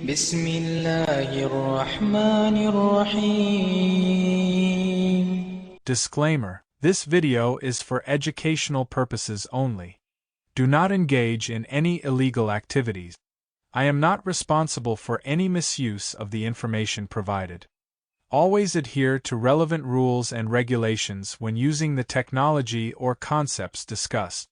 بسم الله الرحمن الرحيم. Disclaimer: this video is for educational purposes only. Do not engage in any illegal activities. I am not responsible for any misuse of the information provided. Always adhere to relevant rules and regulations when using the technology or concepts discussed.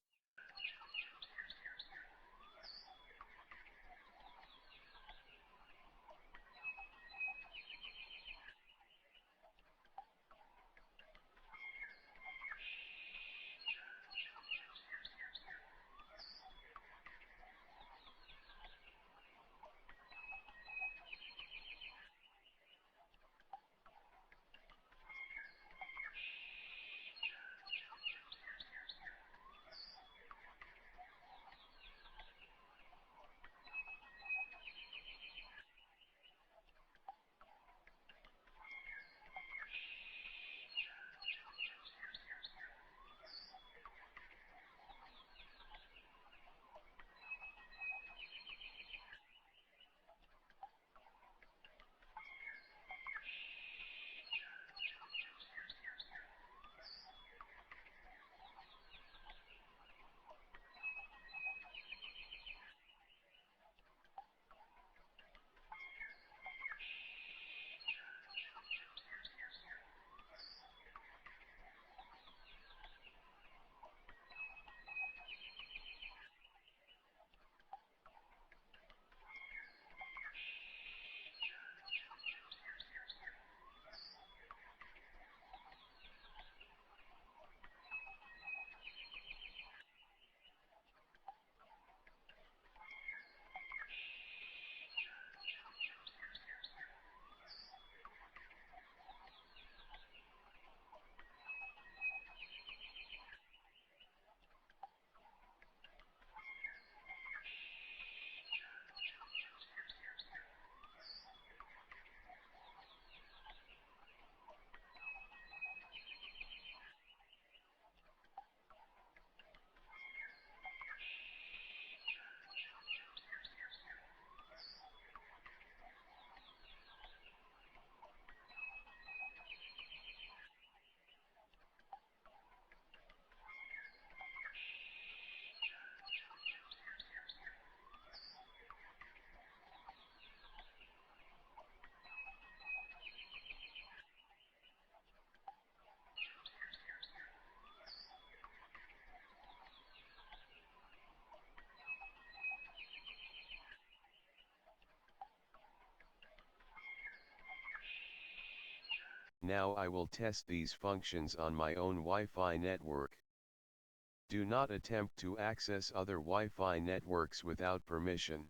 Now I will test these functions on my own Wi-Fi network. Do not attempt to access other Wi-Fi networks without permission.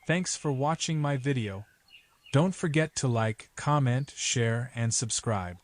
Thanks for watching my video. Don't forget to like, comment, share, and subscribe.